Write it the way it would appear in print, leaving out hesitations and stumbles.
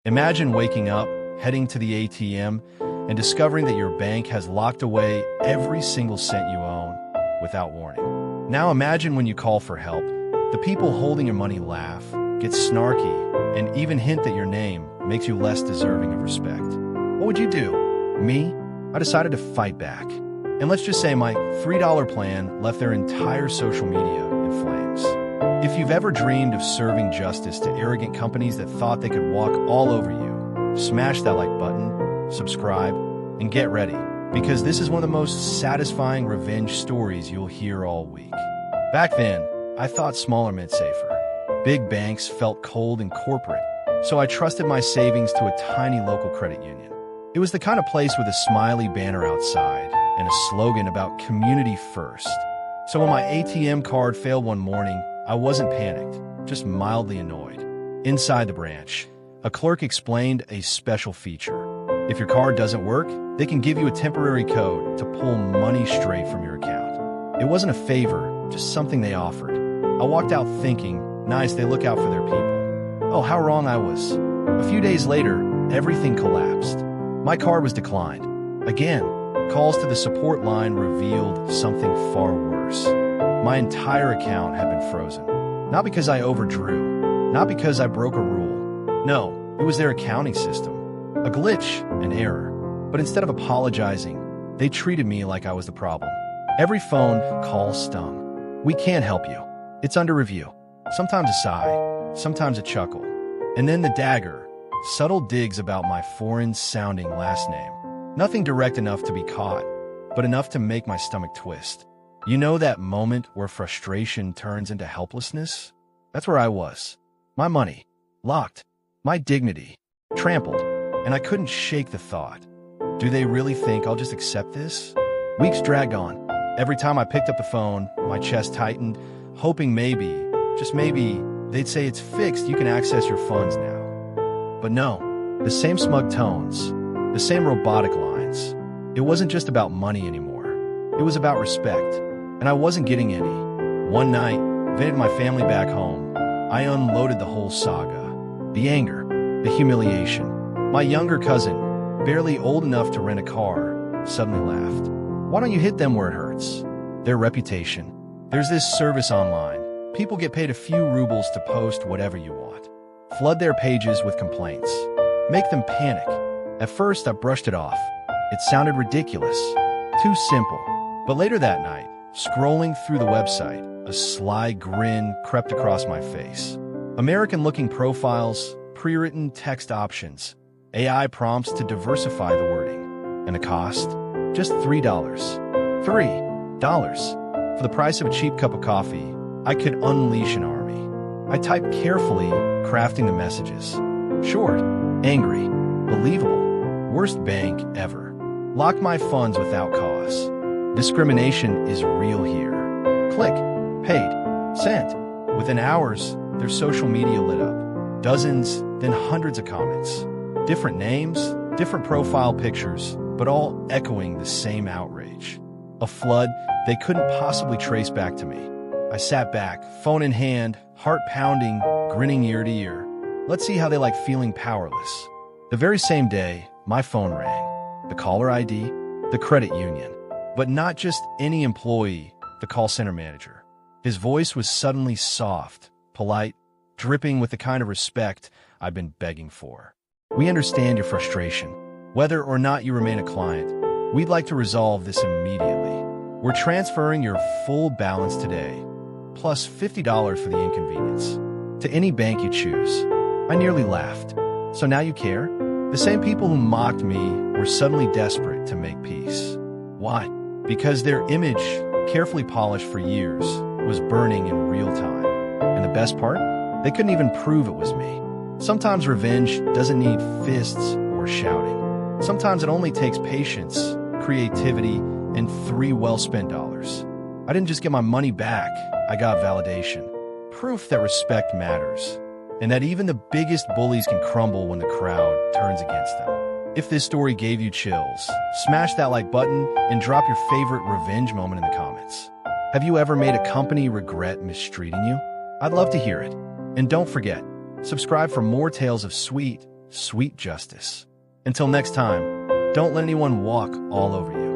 Imagine waking up, heading to the ATM, and discovering that your bank has locked away every single cent you own without warning. Now imagine when you call for help, the people holding your money laugh, get snarky, and even hint that your name makes you less deserving of respect. What would you do? Me? I decided to fight back. And let's just say my $3 plan left their entire social media in flames. If you've ever dreamed of serving justice to arrogant companies that thought they could walk all over you, smash that like button, subscribe, and get ready, because this is one of the most satisfying revenge stories you'll hear all week. Back then, I thought smaller meant safer. Big banks felt cold and corporate, so I trusted my savings to a tiny local credit union. It was the kind of place with a smiley banner outside and a slogan about community first. So when my ATM card failed one morning, I wasn't panicked, just mildly annoyed. Inside the branch, a clerk explained a special feature. If your card doesn't work, they can give you a temporary code to pull money straight from your account. It wasn't a favor, just something they offered. I walked out thinking, nice, they look out for their people. Oh, how wrong I was. A few days later, everything collapsed. My card was declined. Again, calls to the support line revealed something far worse. My entire account had been frozen. Not because I overdrew, not because I broke a rule. No, it was their accounting system. A glitch, an error. But instead of apologizing, they treated me like I was the problem. Every phone call stung. We can't help you. It's under review. Sometimes a sigh, sometimes a chuckle. And then the dagger, subtle digs about my foreign-sounding last name. Nothing direct enough to be caught, but enough to make my stomach twist. You know that moment where frustration turns into helplessness? That's where I was. My money, locked. My dignity, trampled. And I couldn't shake the thought. Do they really think I'll just accept this? Weeks dragged on. Every time I picked up the phone, my chest tightened, hoping maybe, just maybe, they'd say it's fixed, you can access your funds now. But no, the same smug tones, the same robotic lines. It wasn't just about money anymore. It was about respect, and I wasn't getting any. One night, visited my family back home. I unloaded the whole saga. The anger, the humiliation. My younger cousin, barely old enough to rent a car, suddenly laughed. Why don't you hit them where it hurts? Their reputation. There's this service online. People get paid a few rubles to post whatever you want. Flood their pages with complaints. Make them panic. At first, I brushed it off. It sounded ridiculous. Too simple. But later that night, scrolling through the website, a sly grin crept across my face. American-looking profiles, pre-written text options, AI prompts to diversify the wording. And the cost? Just $3. $3. For the price of a cheap cup of coffee, I could unleash an army. I typed carefully, crafting the messages. Short, angry, believable, worst bank ever. Lock my funds without cause. Discrimination is real here. Click, paid, sent. Within hours, their social media lit up. Dozens, then hundreds of comments. Different names, different profile pictures, but all echoing the same outrage. A flood they couldn't possibly trace back to me. I sat back, phone in hand, heart pounding, grinning ear to ear. Let's see how they like feeling powerless. The very same day, my phone rang. The caller ID, the credit union. But not just any employee, the call center manager. His voice was suddenly soft, polite, dripping with the kind of respect I've been begging for. We understand your frustration. Whether or not you remain a client, we'd like to resolve this immediately. We're transferring your full balance today, plus $50 for the inconvenience, to any bank you choose. I nearly laughed. So now you care? The same people who mocked me were suddenly desperate to make peace. Why? Because their image, carefully polished for years, was burning in real time. And the best part? They couldn't even prove it was me. Sometimes revenge doesn't need fists or shouting. Sometimes it only takes patience, creativity, and 3 well-spent dollars. I didn't just get my money back, I got validation. Proof that respect matters, and that even the biggest bullies can crumble when the crowd turns against them. If this story gave you chills, smash that like button and drop your favorite revenge moment in the comments. Have you ever made a company regret mistreating you? I'd love to hear it. And don't forget, subscribe for more tales of sweet, Sweet justice. Until next time, don't let anyone walk all over you.